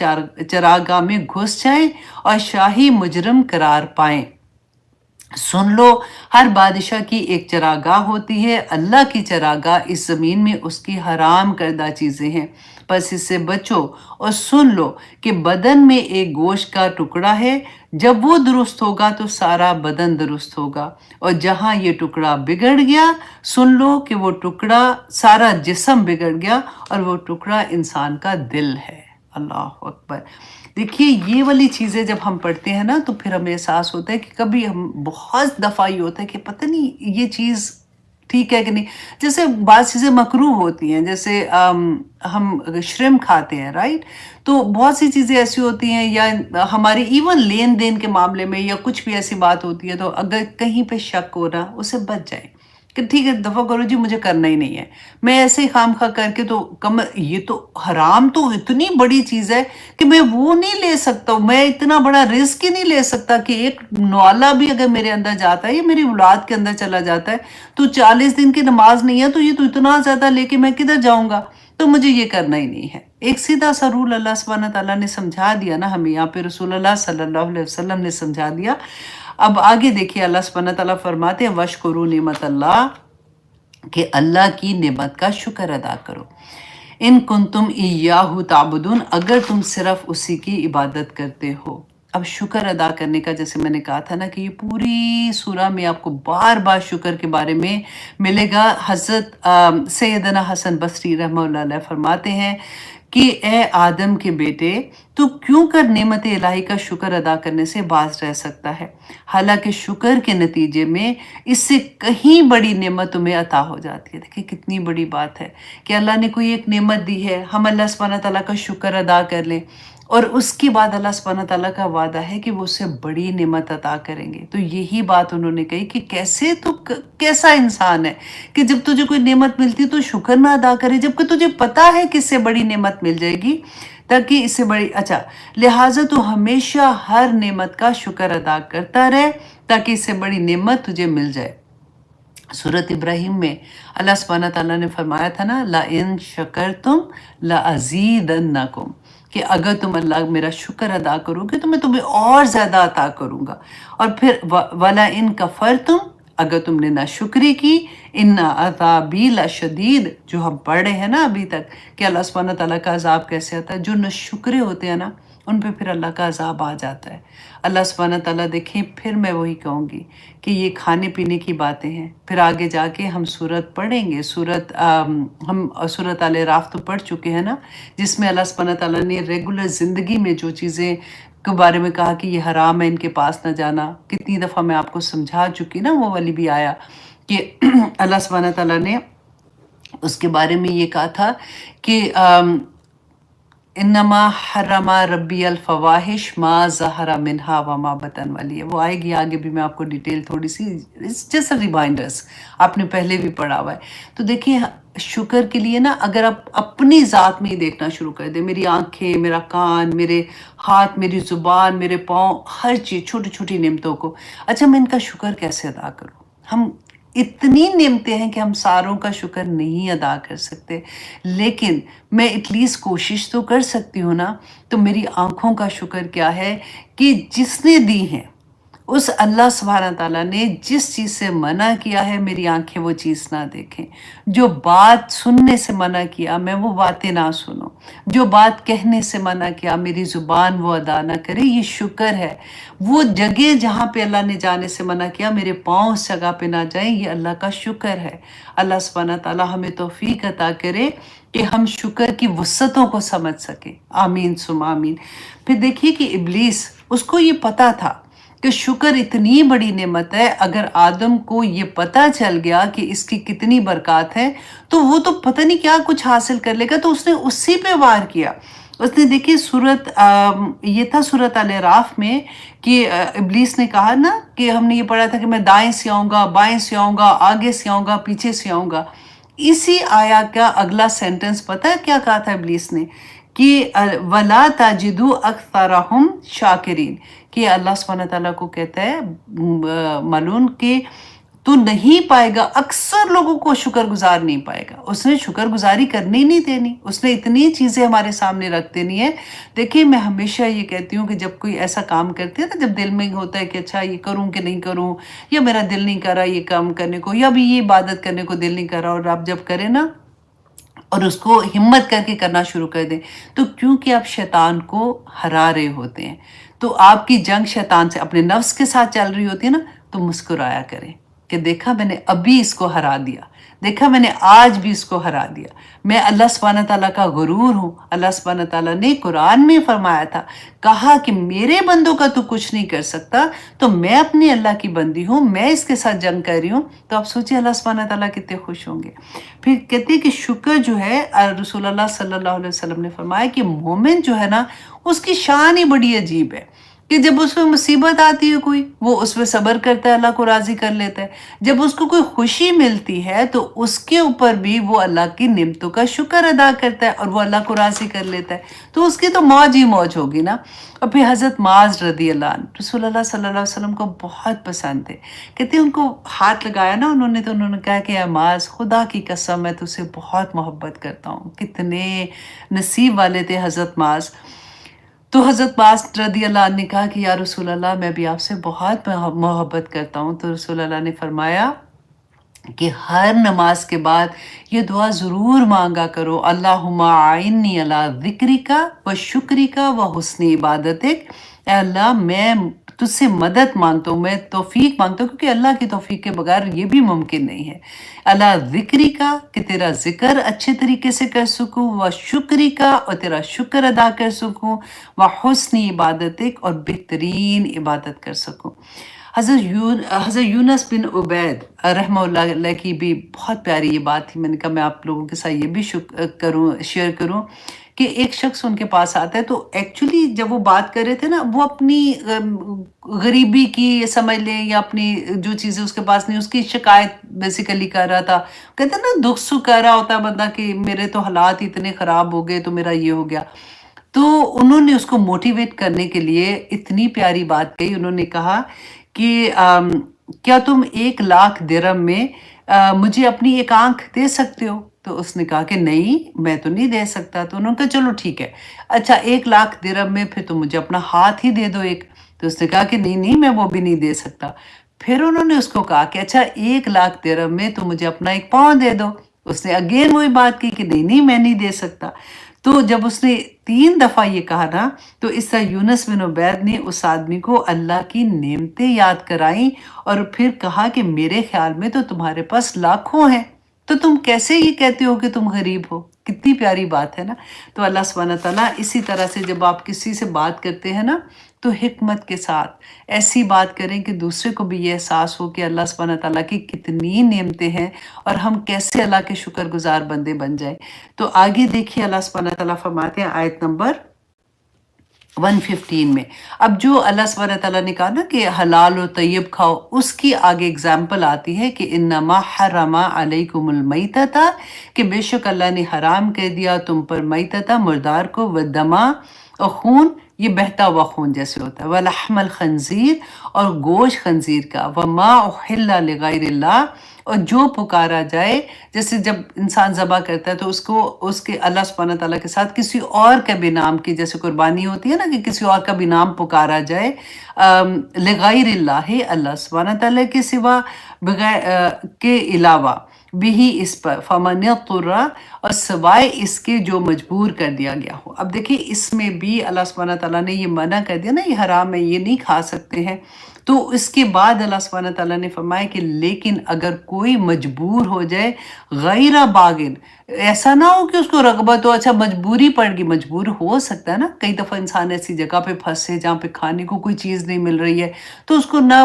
چراگاہ میں گھس جائیں اور شاہی مجرم قرار پائیں۔ سن لو، ہر بادشاہ کی ایک چراگاہ ہوتی ہے، اللہ کی چراگاہ اس زمین میں اس کی حرام کردہ چیزیں ہیں، پس اس سے بچو اور سن لو کہ بدن میں ایک گوشت کا ٹکڑا ہے، جب وہ درست ہوگا تو سارا بدن درست ہوگا، اور جہاں یہ ٹکڑا بگڑ گیا سن لو کہ وہ ٹکڑا سارا جسم بگڑ گیا، اور وہ ٹکڑا انسان کا دل ہے۔ اللہ اکبر۔ دیکھیے یہ والی چیزیں جب ہم پڑھتے ہیں نا تو پھر ہمیں احساس ہوتا ہے کہ کبھی ہم بہت دفعہ یہ ہوتا ہے کہ پتہ نہیں یہ چیز ٹھیک ہے کہ نہیں۔ جیسے بعض چیزیں مکروہ ہوتی ہیں، جیسے ہم شرم کھاتے ہیں، رائٹ؟ تو بہت سی چیزیں ایسی ہوتی ہیں، یا ہماری ایون لین دین کے معاملے میں یا کچھ بھی ایسی بات ہوتی ہے تو اگر کہیں پہ شک ہو رہا اسے بچ جائیں کہ ٹھیک ہے دفعہ کرو جی، مجھے کرنا ہی نہیں ہے، میں ایسے ہی خام خواہ کر کے تو یہ تو حرام تو اتنی بڑی چیز ہے کہ میں وہ نہیں لے سکتا ہوں، میں اتنا بڑا رزق ہی نہیں لے سکتا کہ ایک نوالا بھی اگر میرے اندر جاتا ہے یا میری اولاد کے اندر چلا جاتا ہے تو 40 دن کی نماز نہیں ہے تو یہ تو اتنا زیادہ لے کے میں کدھر جاؤں گا، تو مجھے یہ کرنا ہی نہیں ہے۔ ایک سیدھا سا رول اللہ سبحانہ تعالیٰ نے سمجھا دیا نا ہمیں، یہاں پہ رسول اللہ صلی اللہ علیہ وسلم نے سمجھا دیا۔ اب آگے دیکھیے اللہ سبحانہ تعالیٰ فرماتے ہیں وَاشْكُرُوا نعمت اللہ، کہ اللہ کی نعمت کا شکر ادا کرو، ان کنتم ایاہ تعبدون، اگر تم صرف اسی کی عبادت کرتے ہو۔ اب شکر ادا کرنے کا جیسے میں نے کہا تھا نا کہ یہ پوری سورہ میں آپ کو بار بار شکر کے بارے میں ملے گا۔ حضرت سیدنا حسن بصری رحمہ اللہ علیہ فرماتے ہیں کہ اے آدم کے بیٹے، تو کیوں کر نعمت الہی کا شکر ادا کرنے سے باز رہ سکتا ہے، حالانکہ شکر کے نتیجے میں اس سے کہیں بڑی نعمت تمہیں عطا ہو جاتی ہے۔ دیکھیں کتنی بڑی بات ہے کہ اللہ نے کوئی ایک نعمت دی ہے، ہم اللہ سبحانہ تعالیٰ کا شکر ادا کر لیں، اور اس کے بعد اللہ سبحانہ تعالیٰ کا وعدہ ہے کہ وہ اس سے بڑی نعمت عطا کریں گے۔ تو یہی بات انہوں نے کہی کہ کیسے تو کیسا انسان ہے کہ جب تجھے کوئی نعمت ملتی تو شکر نہ ادا کرے، جبکہ تجھے پتا ہے کہ اس سے بڑی نعمت مل جائے گی، تاکہ اس سے بڑی لہٰذا تو ہمیشہ ہر نعمت کا شکر ادا کرتا رہے تاکہ اس سے بڑی نعمت تجھے مل جائے۔ سورۃ ابراہیم میں اللہ سبحانہ تعالیٰ نے فرمایا تھا نا لَإِن شَكَرْتُمْ لَأَزِيدَنَّكُمْ، کہ اگر تم اللہ میرا شکر ادا کرو گے تو میں تمہیں اور زیادہ عطا کروں گا، اور پھر وَلَئِن كَفَرْتُمْ، اگر تم نے ناشکری کی ان عذابی لشدید، جو ہم پڑھ رہے ہیں نا ابھی تک کہ اللہ سبحانہ تعالیٰ کا عذاب کیسے آتا ہے، جو ناشکرے ہوتے ہیں نا ان پہ پھر اللہ کا عذاب آ جاتا ہے۔ اللہ سبحانہ تعالیٰ دیکھیں، پھر میں وہی کہوں گی کہ یہ کھانے پینے کی باتیں ہیں، پھر آگے جا کے ہم سورت پڑھیں گے، ہم سورت آل اعراف تو پڑھ چکے ہیں نا، جس میں اللہ سبحانہ تعالیٰ نے ریگولر زندگی میں جو چیزیں کے بارے میں کہا کہ یہ حرام ہے ان کے پاس نہ جانا، کتنی دفعہ میں آپ کو سمجھا چکی نا وہ والی بھی آیا کہ اللہ سبحانہ تعالیٰ نے اس کے بارے میں یہ کہا تھا کہ انما حرم ربی الفواحش ما ظہر منہا وما بطن، والی ہے، وہ آئے گی آگے بھی، میں آپ کو ڈیٹیل تھوڑی سی جیسا ریمائنڈرز آپ نے پہلے بھی پڑھا ہوا ہے۔ تو دیکھیں شکر کے لیے نا اگر آپ اپنی ذات میں ہی دیکھنا شروع کر دیں، میری آنکھیں، میرا کان، میرے ہاتھ، میری زبان، میرے پاؤں، ہر چیز، چھوٹی چھوٹی نعمتوں کو، اچھا میں ان کا شکر کیسے ادا کروں؟ ہم اتنی نعمتیں ہیں کہ ہم ساروں کا شکر نہیں ادا کر سکتے، لیکن میں ایٹ لیسٹ کوشش تو کر سکتی ہوں نا۔ تو میری آنکھوں کا شکر کیا ہے کہ جس نے دی ہیں، اس اللہ سبحانہ تعالیٰ نے جس چیز سے منع کیا ہے میری آنکھیں وہ چیز نہ دیکھیں، جو بات سننے سے منع کیا میں وہ باتیں نہ سنوں، جو بات کہنے سے منع کیا میری زبان وہ ادا نہ کرے، یہ شکر ہے۔ وہ جگہ جہاں پہ اللہ نے جانے سے منع کیا میرے پاؤں اس جگہ پہ نہ جائیں، یہ اللہ کا شکر ہے۔ اللہ سبحانہ تعالیٰ ہمیں توفیق عطا کرے کہ ہم شکر کی وسعتوں کو سمجھ سکیں، آمین ثم آمین۔ پھر دیکھیے کہ ابلیس، اس کو یہ پتا تھا کہ شکر اتنی بڑی نعمت ہے، اگر آدم کو یہ پتہ چل گیا کہ اس کی کتنی برکات ہیں تو وہ تو پتہ نہیں کیا کچھ حاصل کر لے گا، تو اس نے اسی پہ وار کیا۔ اس نے دیکھیے یہ تھا سورۃ آل اعراف میں کہ ابلیس نے کہا نا کہ ہم نے یہ پڑھا تھا کہ میں دائیں سے آؤں گا، بائیں سے آؤں گا، آگے سے آؤں گا، پیچھے سے آؤں گا۔ اسی آیا کا اگلا سینٹنس پتہ ہے کیا کہا تھا ابلیس نے کہ وَلَا تَجِدُوا أَكْثَرَهُمْ شَاكِرِينَ، کہ اللہ سبحانہ تعالیٰ کو کہتا ہے ملعون کہ تو نہیں پائے گا، اکثر لوگوں کو شکر گزار نہیں پائے گا. اس نے شکر گزاری کرنی نہیں دینی، اس نے اتنی چیزیں ہمارے سامنے رکھ دینی ہے. دیکھیں میں ہمیشہ یہ کہتی ہوں کہ جب کوئی ایسا کام کرتے ہیں نا، جب دل میں ہوتا ہے کہ اچھا یہ کروں کہ نہیں کروں، یا میرا دل نہیں کر رہا یہ کام کرنے کو، یا بھی یہ عبادت کرنے کو دل نہیں کر رہا، اور آپ جب کریں نا اور اس کو ہمت کر کے کرنا شروع کر دیں، تو کیونکہ آپ شیطان کو ہرا رہے ہوتے ہیں، تو آپ کی جنگ شیطان سے اپنے نفس کے ساتھ چل رہی ہوتی ہے نا، تو مسکرایا کریں کہ دیکھا میں نے ابھی اس کو ہرا دیا، دیکھا میں نے آج بھی اس کو ہرا دیا. میں اللہ سبحانہ تعالیٰ کا غرور ہوں. اللہ سبحانہ تعالیٰ نے قرآن میں فرمایا تھا، کہا کہ میرے بندوں کا تو کچھ نہیں کر سکتا، تو میں اپنی اللہ کی بندی ہوں، میں اس کے ساتھ جنگ کر رہی ہوں. تو آپ سوچیں اللہ سبحانہ تعالیٰ کتنے خوش ہوں گے. پھر کہتے ہیں کہ شکر جو ہے، رسول اللہ صلی اللہ علیہ وسلم نے فرمایا کہ مومن جو ہے نا، اس کی شان ہی بڑی عجیب ہے کہ جب اس میں مصیبت آتی ہے کوئی، وہ اس پہ صبر کرتا ہے، اللہ کو راضی کر لیتا ہے. جب اس کو کوئی خوشی ملتی ہے تو اس کے اوپر بھی وہ اللہ کی نعمتوں کا شکر ادا کرتا ہے اور وہ اللہ کو راضی کر لیتا ہے. تو اس کی تو موج ہی موج ہوگی نا. اور پھر حضرت معاذ رضی اللہ عنہ رسول اللہ صلی اللہ علیہ وسلم کو بہت پسند تھے. کہتے ہیں ان کو ہاتھ لگایا نا انہوں نے، تو انہوں نے کہا کہ اے معاذ، خدا کی قسم میں تجھ سے بہت محبت کرتا ہوں. کتنے نصیب والے تھے حضرت معاذ. تو حضرت معاذ رضی اللہ عنہ نے کہا کہ یا رسول اللہ میں بھی آپ سے بہت محبت کرتا ہوں. تو رسول اللہ نے فرمایا کہ ہر نماز کے بعد یہ دعا ضرور مانگا کرو، اللہم اعنی علی ذکرک و شکرک و حسن عبادتک. اے اللہ میں تجھ سے مدد مانگتا ہوں، میں توفیق مانگتا ہوں، کیونکہ اللہ کی توفیق کے بغیر یہ بھی ممکن نہیں ہے. اللہ ذکری کا، کہ تیرا ذکر اچھے طریقے سے کر سکوں، و شکری کا، اور تیرا شکر ادا کر سکوں، و حسن عبادتک، اور بہترین عبادت کر سکوں. حضرت یونس بن عبید رحمہ اللہ علیہ کی بھی بہت پیاری یہ بات تھی. میں نے کہا میں آپ لوگوں کے ساتھ یہ بھی شیئر کروں کہ ایک شخص ان کے پاس آتا ہے. تو ایکچولی جب وہ بات کر رہے تھے نا، وہ اپنی غریبی کی سمجھ لیں یا اپنی جو چیزیں اس کے پاس نہیں، اس کی شکایت بیسیکلی کر رہا تھا. کہتے ہیں نا دکھ سکھ کر رہا ہوتا ہے بندہ کہ میرے تو حالات اتنے خراب ہو گئے تو میرا یہ ہو گیا. تو انہوں نے اس کو موٹیویٹ کرنے کے لیے اتنی پیاری بات کہی. انہوں نے کہا کہ کیا تم 1,00,000 درہم میں مجھے اپنی ایک آنکھ دے سکتے ہو؟ تو اس نے کہا کہ نہیں میں تو نہیں دے سکتا. تو انہوں نے کہا چلو ٹھیک ہے، اچھا 1,00,000 درہم میں پھر تم مجھے اپنا ہاتھ ہی دے دو ایک. تو اس نے کہا کہ نہیں میں وہ بھی نہیں دے سکتا. پھر انہوں نے اس کو کہا کہ اچھا 1,00,000 درہم میں تم مجھے اپنا ایک پاؤں دے دو. اس نے اگین وہی بات کی کہ نہیں میں نہیں دے سکتا. تو جب اس نے 3 دفعہ یہ کہا نا، تو اس طرح یونس بن عبید نے اس آدمی کو اللہ کی نعمتیں یاد کرائیں اور پھر کہا کہ میرے خیال میں تو تمہارے پاس لاکھوں ہیں، تو تم کیسے یہ کہتے ہو کہ تم غریب ہو؟ کتنی پیاری بات ہے نا. تو اللہ سبحانہ تعالیٰ اسی طرح سے جب آپ کسی سے بات کرتے ہیں نا، تو حکمت کے ساتھ ایسی بات کریں کہ دوسرے کو بھی یہ احساس ہو کہ اللہ سبحانہ تعالیٰ کی کتنی نعمتیں ہیں اور ہم کیسے اللہ کے شکر گزار بندے بن جائیں. تو آگے دیکھیے اللہ سبحانہ تعالیٰ فرماتے ہیں آیت نمبر 115 میں. اب جو اللہ سبحانہ تعالیٰ نے کہا نا کہ حلال و طیب کھاؤ، اس کی آگے اگزامپل آتی ہے کہ انما حرم علیکم المیتۃ، کہ بے شک اللہ نے حرام کر دیا تم پر میتۃ، مردار کو، ودما، اور خون، یہ بہتا ہوا خون جیسے ہوتا ہے، ولحم الخنزیر، اور گوشت خنزیر کا، وما احل لغیر اللہ، اور جو پکارا جائے، جیسے جب انسان ذبح کرتا ہے تو اس کے اللہ سبحانہ تعالیٰ کے ساتھ کسی اور کا بھی نام کی، جیسے قربانی ہوتی ہے نا کہ کسی اور کا بھی نام پکارا جائے، لغیر اللہ، اللہ سبحانہ تعالیٰ کے سوا، بغیر کے علاوہ، بھی اس پر، فمن اضطر، اور سوائے اس کے جو مجبور کر دیا گیا ہو. اب دیکھیں اس میں بھی اللہ سبحانہ تعالیٰ نے یہ منع کر دیا نا، یہ حرام ہے، یہ نہیں کھا سکتے ہیں. تو اس کے بعد اللہ سبحانہ تعالیٰ نے فرمایا کہ لیکن اگر کوئی مجبور ہو جائے، غیر باغن، ایسا نہ ہو کہ اس کو رغبت ہو، اچھا مجبوری پڑ گئی، مجبور ہو سکتا ہے نا، کئی دفعہ انسان ایسی جگہ پہ پھنسے جہاں پہ کھانے کو کوئی چیز نہیں مل رہی ہے، تو اس کو نہ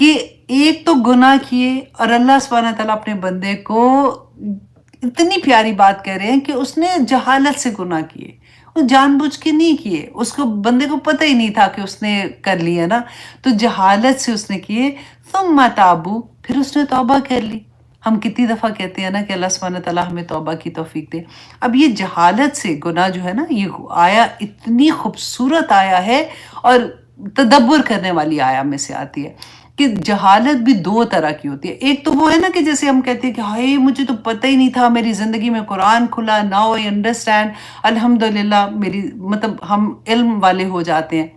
کہ ایک تو گناہ کیے اور اللہ سبحانہ تعالیٰ اپنے بندے کو اتنی پیاری بات کہہ رہے ہیں کہ اس نے جہالت سے گناہ کیے، وہ جان بوجھ کے نہیں کیے، اس کو بندے کو پتہ ہی نہیں تھا کہ اس نے کر لیا نا، تو جہالت سے اس نے کیے. ثم تابو، پھر اس نے توبہ کر لی. ہم کتنی دفعہ کہتے ہیں نا کہ اللہ سبحانہ تعالیٰ ہمیں توبہ کی توفیق دے. اب یہ جہالت سے گناہ جو ہے نا، یہ آیا اتنی خوبصورت آیا ہے اور تدبر کرنے والی آیا میں سے آتی ہے کہ جہالت بھی دو طرح کی ہوتی ہے. ایک تو وہ ہے نا کہ جیسے ہم کہتے ہیں کہ ہائے مجھے تو پتہ ہی نہیں تھا، میری زندگی میں قرآن کھلا، ناؤ آئی انڈرسٹینڈ، الحمدللہ میری مطلب ہم علم والے ہو جاتے ہیں.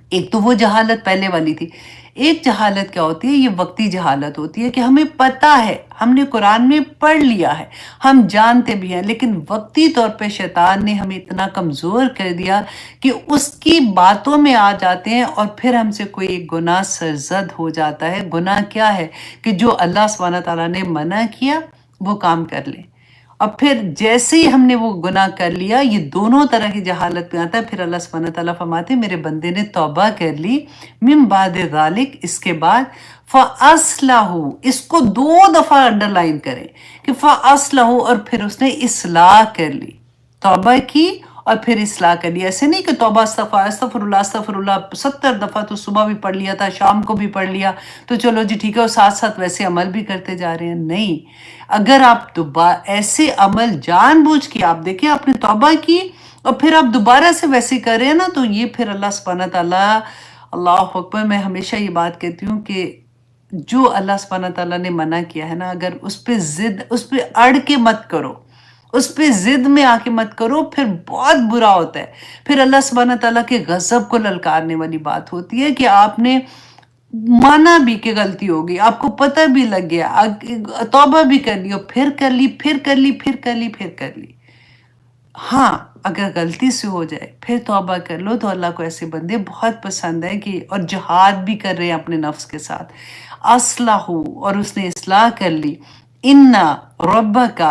ایک تو وہ جہالت پہلے والی تھی. ایک جہالت کیا ہوتی ہے؟ یہ وقتی جہالت ہوتی ہے کہ ہمیں پتہ ہے، ہم نے قرآن میں پڑھ لیا ہے، ہم جانتے بھی ہیں، لیکن وقتی طور پہ شیطان نے ہمیں اتنا کمزور کر دیا کہ اس کی باتوں میں آ جاتے ہیں اور پھر ہم سے کوئی ایک گناہ سرزد ہو جاتا ہے. گناہ کیا ہے؟ کہ جو اللہ سبحانہ تعالیٰ نے منع کیا وہ کام کر لیں، اور پھر جیسے ہی ہم نے وہ گناہ کر لیا، یہ دونوں طرح کی جہالت میں آتا ہے. پھر اللہ سبحانہ تعالیٰ فرماتے ہیں میرے بندے نے توبہ کر لی، من بعد ذالک، اس کے بعد، فَأَصْلَحُ، اس کو 2 دفعہ انڈرلائن کریں کہ فَأَصْلَحُ، اور پھر اس نے اصلاح کر لی. توبہ کی اور پھر اصلاح کر لی. ایسے نہیں کہ توبہ استغفر اللہ 70 دفعہ تو صبح بھی پڑھ لیا تھا، شام کو بھی پڑھ لیا تو چلو جی ٹھیک ہے، اور ساتھ ساتھ ویسے عمل بھی کرتے جا رہے ہیں. نہیں، اگر آپ دوبارہ ایسے عمل جان بوجھ کے، آپ دیکھیں آپ نے توبہ کی اور پھر آپ دوبارہ سے ویسے کر رہے ہیں نا، تو یہ پھر اللہ سبحانہ تعالیٰ، اللہ اکبر، میں ہمیشہ یہ بات کہتی ہوں کہ جو اللہ سبحانہ تعالیٰ نے منع کیا ہے نا، اگر اس پہ اس پہ اڑ کے مت کرو، اس پہ ضد میں آ کے مت کرو، پھر بہت برا ہوتا ہے. پھر اللہ سبحانہ تعالیٰ کے غضب کو للکارنے والی بات ہوتی ہے کہ آپ نے مانا بھی کہ غلطی ہوگی، آپ کو پتہ بھی لگ گیا، توبہ بھی کر لی، اور پھر کر لی، پھر کر لی، پھر کر لی، پھر کر لی. ہاں، اگر غلطی سے ہو جائے پھر توبہ کر لو تو اللہ کو ایسے بندے بہت پسند ہے کہ، اور جہاد بھی کر رہے ہیں اپنے نفس کے ساتھ. اصلحو، اور اس نے اصلاح کر لی. انا ربک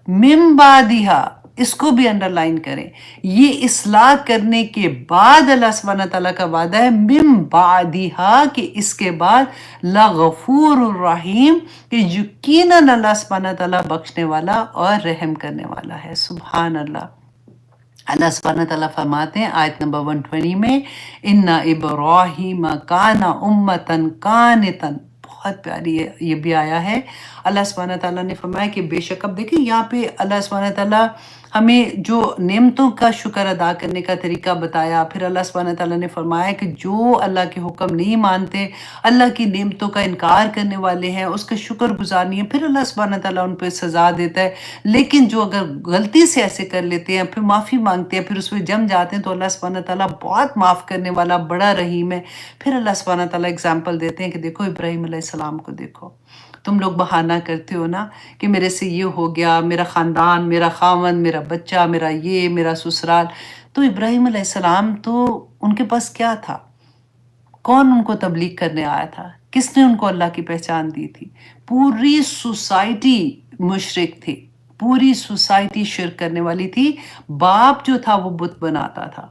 من بعدہا، اس کو بھی انڈرلائن کریں، یہ اصلاح کرنے کے بعد اللہ سبحانہ تعالیٰ کا وعدہ ہے من بعدہا، کہ اس کے بعد لغفور الرحیم، کہ یقیناً اللہ سبحانہ تعالیٰ بخشنے والا اور رحم کرنے والا ہے. سبحان اللہ. اللہ سبحانہ تعالیٰ فرماتے ہیں آیت نمبر 120 میں، اِنَّ إِبْرَاهِيمَ كَانَ أُمَّةً قَانِتًا، بہت پیاری یہ بھی آیا ہے. اللہ سبحانہ تعالیٰ نے فرمایا کہ بے شک، اب دیکھیں یہاں پہ اللہ سبحانہ تعالیٰ ہمیں جو نعمتوں کا شکر ادا کرنے کا طریقہ بتایا، پھر اللہ سبحانہ تعالیٰ نے فرمایا کہ جو اللہ کے حکم نہیں مانتے، اللہ کی نعمتوں کا انکار کرنے والے ہیں، اس کا شکر گزار نہیں ہے، پھر اللہ سبحانہ تعالیٰ ان پہ سزا دیتا ہے. لیکن جو اگر غلطی سے ایسے کر لیتے ہیں، پھر معافی مانگتے ہیں، پھر اس پہ جم جاتے ہیں، تو اللہ سبحانہ تعالیٰ بہت معاف کرنے والا، بڑا رحیم ہے. پھر اللہ سبحانہ تعالیٰ اگزامپل دیتے ہیں کہ دیکھو ابراہیم علیہ السلام کو دیکھو، تم لوگ بہانہ کرتے ہو نا کہ میرے سے یہ ہو گیا، میرا خاندان، میرا خاوند، میرا بچہ، میرا یہ، میرا سسرال. تو ابراہیم علیہ السلام تو ان کے پاس کیا تھا؟ کون ان کو تبلیغ کرنے آیا تھا؟ کس نے ان کو اللہ کی پہچان دی تھی؟ پوری سوسائٹی مشرک تھی، پوری سوسائٹی شرک کرنے والی تھی. باپ جو تھا وہ بت بناتا تھا،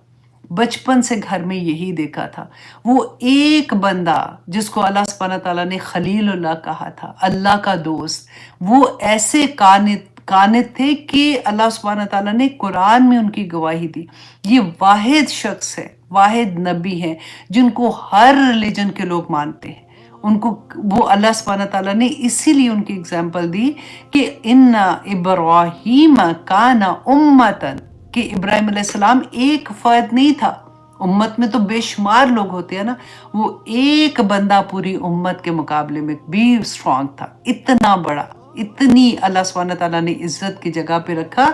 بچپن سے گھر میں یہی دیکھا تھا. وہ ایک بندہ جس کو اللہ سبحانہ تعالیٰ نے خلیل اللہ کہا تھا، اللہ کا دوست، وہ ایسے قانت تھے کہ اللہ سبحانہ تعالیٰ نے قرآن میں ان کی گواہی دی. یہ واحد شخص ہے، واحد نبی ہیں جن کو ہر ریلیجن کے لوگ مانتے ہیں. ان کو وہ اللہ سبحانہ تعالیٰ نے اسی لیے ان کی اگزامپل دی کہ ان ابراہیم کان امتن، کہ ابراہیم علیہ السلام ایک فرد نہیں تھا. امت میں تو بے شمار لوگ ہوتے ہیں نا، وہ ایک بندہ پوری امت کے مقابلے میں بھی اسٹرانگ تھا، اتنا بڑا، اتنی اللہ سبحانہ تعالیٰ نے عزت کی جگہ پہ رکھا.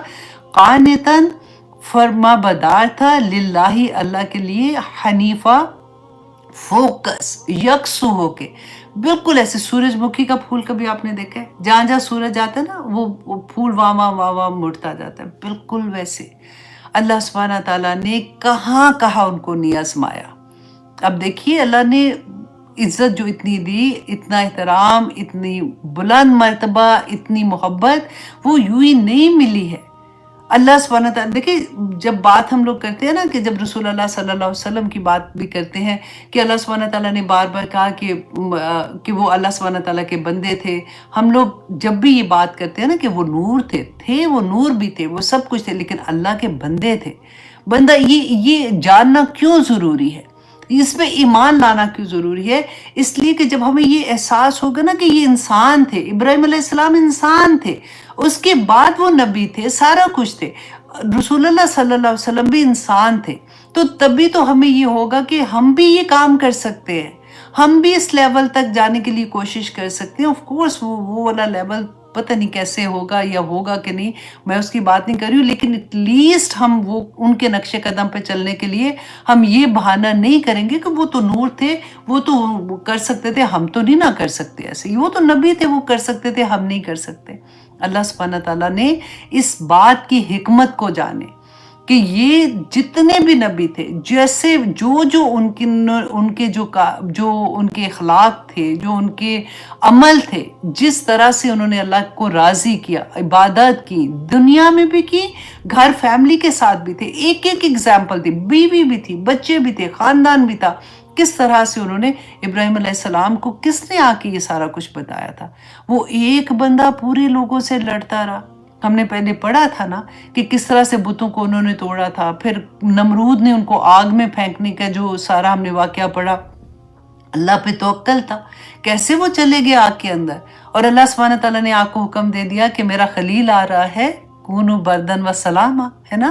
قانتاً، فرما بردار تھا، للہ، اللہ کے لیے، حنیفہ، فوکس، یکسو ہو کے، بالکل ایسے سورج مکھی کا پھول کبھی آپ نے دیکھا ہے؟ جہاں جہاں سورج آتا ہے نا وہ پھول واں مڑتا جاتا ہے، بالکل ویسے اللہ سبحانہ تعالیٰ نے کہاں ان کو نہیں آزمایا. اب دیکھیے اللہ نے عزت جو اتنی دی، اتنا احترام، اتنی بلند مرتبہ، اتنی محبت، وہ یوں ہی نہیں ملی ہے. اللہ سبحانہ تعالیٰ دیکھیں، جب بات ہم لوگ کرتے ہیں نا کہ جب رسول اللہ صلی اللہ علیہ وسلم کی بات بھی کرتے ہیں کہ اللہ سبحانہ تعالیٰ نے بار بار کہا کہ وہ اللہ سبحانہ تعالیٰ کے بندے تھے، ہم لوگ جب بھی یہ بات کرتے ہیں نا کہ وہ نور تھے وہ نور بھی تھے، وہ سب کچھ تھے، لیکن اللہ کے بندے تھے. بندہ یہ جاننا کیوں ضروری ہے، اس پہ ایمان لانا کیوں ضروری ہے؟ اس لیے کہ جب ہمیں یہ احساس ہوگا نا کہ یہ انسان تھے، ابراہیم علیہ السلام انسان تھے، اس کے بعد وہ نبی تھے، سارا کچھ تھے، رسول اللہ صلی اللہ علیہ وسلم بھی انسان تھے، تو تبھی تو ہمیں یہ ہوگا کہ ہم بھی یہ کام کر سکتے ہیں، ہم بھی اس لیول تک جانے کے لیے کوشش کر سکتے ہیں. آف کورس وہ والا لیول پتہ نہیں کیسے ہوگا یا ہوگا کہ نہیں، میں اس کی بات نہیں کر رہی ہوں، لیکن ایٹ لیسٹ ہم وہ ان کے نقش قدم پہ چلنے کے لیے ہم یہ بہانہ نہیں کریں گے کہ وہ تو نور تھے، وہ تو کر سکتے تھے، ہم تو نہیں نہ کر سکتے ایسے، وہ تو نبی تھے، وہ کر سکتے تھے، ہم نہیں کر سکتے. اللہ سبحانہ تعالیٰ نے اس بات کی حکمت کو جانے کہ یہ جتنے بھی نبی تھے، جیسے جو ان کے جو ان کے اخلاق تھے، جو ان کے عمل تھے، جس طرح سے انہوں نے اللہ کو راضی کیا، عبادت کی، دنیا میں بھی کی، گھر فیملی کے ساتھ بھی تھے، ایک ایگزامپل تھی، بیوی بھی تھی، بچے بھی تھے، خاندان بھی تھا، کس طرح سے انہوں نے ابراہیم علیہ السلام کو کس نے آ کے یہ سارا کچھ بتایا تھا. وہ ایک بندہ پورے لوگوں سے لڑتا رہا. ہم نے پہلے پڑھا تھا نا کہ کس طرح سے بتوں کو انہوں نے توڑا تھا، پھر نمرود نے ان کو آگ میں پھینکنے کا جو سارا ہم نے واقعہ پڑھا. اللہ پہ توکل تھا، کیسے وہ چلے گئے آگ کے اندر، اور اللہ سبحانہ تعالیٰ نے آگ کو حکم دے دیا کہ میرا خلیل آ رہا ہے، کونو بردن و سلاما، ہے نا،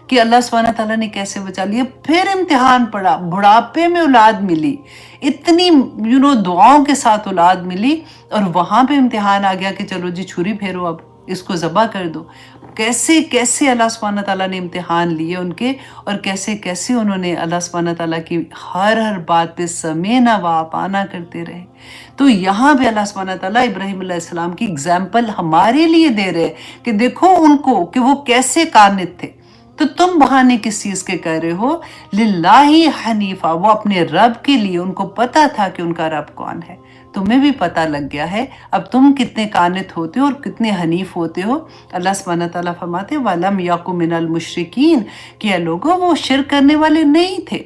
کہ اللہ سبحانہ تعالیٰ نے کیسے بچا لیا. پھر امتحان پڑا، بڑھاپے میں اولاد ملی، اتنی دعاؤں کے ساتھ اولاد ملی، اور وہاں پہ امتحان آ گیا کہ چلو جی چھری پھیرو، اب اس کو ذبح کر دو. کیسے اللہ سبحانہ تعالیٰ نے امتحان لیے ان کے، اور کیسے انہوں نے اللہ سبحانہ تعالیٰ کی ہر بات پہ سمینا و اطاعنا کرتے رہے. تو یہاں پہ اللہ سبحانہ تعالیٰ ابراہیم علیہ السلام کی اگزامپل ہمارے لیے دے رہے کہ دیکھو ان کو کہ وہ کیسے قانت تھے. تو تم بہانے کس چیز کے کر رہے ہو؟ للہ حنیفہ، وہ اپنے رب کے لیے، ان کو پتا تھا کہ ان کا رب کون ہے. تمہیں بھی پتہ لگ گیا ہے اب تم کتنے قانت ہوتے ہو اور کتنے حنیف ہوتے ہو. اللہ سبحانہ تعالیٰ فرماتے وَلَمْ يَكُ مِنَ الْمُشْرِكِينَ، کہ اے لوگوں وہ شرک کرنے والے نہیں تھے.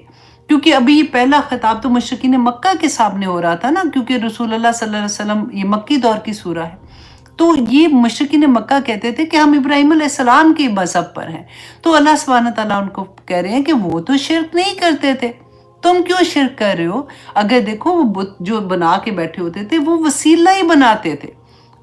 کیونکہ ابھی یہ پہلا خطاب تو مشرکین مکہ کے سامنے ہو رہا تھا نا، کیونکہ رسول اللہ صلی اللہ علیہ وسلم، یہ مکی دور کی سورہ ہے. تو یہ مشرکین مکہ کہتے تھے کہ ہم ابراہیم علیہ السلام کے مذہب پر ہیں. تو اللہ سبحانہ تعالیٰ ان کو کہہ رہے ہیں کہ وہ تو شرک نہیں کرتے تھے، تم کیوں شرک کر رہے ہو؟ اگر دیکھو وہ بت جو بنا کے بیٹھے ہوتے تھے وہ وسیلہ ہی بناتے تھے،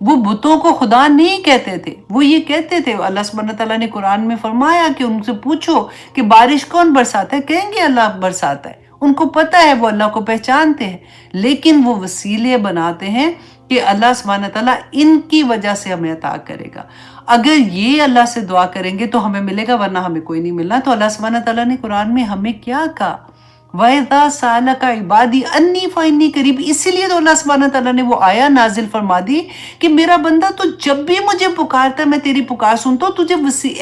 وہ بتوں کو خدا نہیں کہتے تھے. وہ یہ کہتے تھے، اللہ سبحانہ تعالیٰ نے قرآن میں فرمایا کہ ان سے پوچھو کہ بارش کون برساتا ہے، کہیں گے اللہ برساتا ہے. ان کو پتہ ہے، وہ اللہ کو پہچانتے ہیں، لیکن وہ وسیلے بناتے ہیں کہ اللہ سبحانہ تعالیٰ ان کی وجہ سے ہمیں عطا کرے گا. اگر یہ اللہ سے دعا کریں گے تو ہمیں ملے گا، ورنہ ہمیں کوئی نہیں ملنا. تو اللہ سبحانہ تعالیٰ نے قرآن میں ہمیں کیا کہا؟ وَإِذَا سَأَلَكَ عِبَادِي عَنِّي فَإِنِّي قَرِيبٌ. اسی لیے تو اللہ سبحانہ تعالیٰ نے وہ آیا نازل فرما دی کہ میرا بندہ تو جب بھی مجھے پکارتا ہے میں تیری پکار سنتا ہوں، تجھے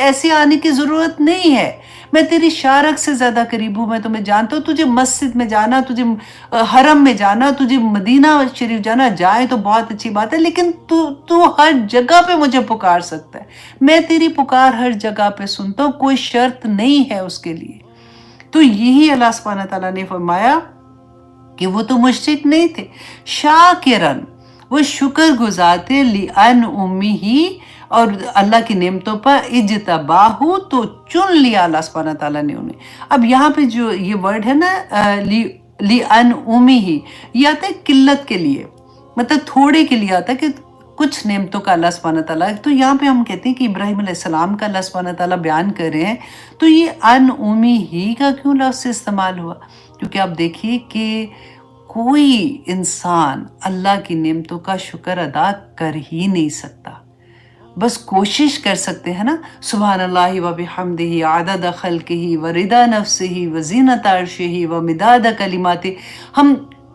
ایسے آنے کی ضرورت نہیں ہے، میں تیری شارک سے زیادہ قریب ہوں، میں تمہیں جانتا ہوں. تجھے مسجد میں جانا، تجھے حرم میں جانا، تجھے مدینہ شریف جانا، جائے تو بہت اچھی بات ہے، لیکن تو ہر جگہ پہ مجھے پکار سکتا ہے. میں تیری پکار ہر جگہ پہ سنتا ہوں، کوئی شرط نہیں ہے اس کے لیے. تو یہی اللہ سبحانہ تعالیٰ نے فرمایا کہ وہ تو مشرک نہیں تھے. شاکرن، وہ شکر گزار تھے، لِأَنْعُمِهِ، اور اللہ کی نعمتوں پر، اجتباہو، تو چن لیا اللہ سبحانہ تعالیٰ نے انہیں. اب یہاں پہ جو یہ ورڈ ہے نا لِأَنْعُمِهِ، یہ آتا ہے قلت کے لیے، مطلب تھوڑے کے لیے آتا ہے کہ کچھ نعمتوں کا اللہ سبحانہ تعالیٰ. تو یہاں پہ ہم کہتے ہیں کہ ابراہیم علیہ السلام کا اللہ سبحانہ تعالیٰ بیان کر رہے ہیں، تو یہ انعمی کا کیوں لفظ استعمال ہوا؟ کیونکہ آپ دیکھیے کہ کوئی انسان اللہ کی نعمتوں کا شکر ادا کر ہی نہیں سکتا، بس کوشش کر سکتے ہیں نا. سبحان اللہ و بحمدہ عدد خلقہ و رضا نفسہ و زینت عرشہ و مداد کلماتہ. ہم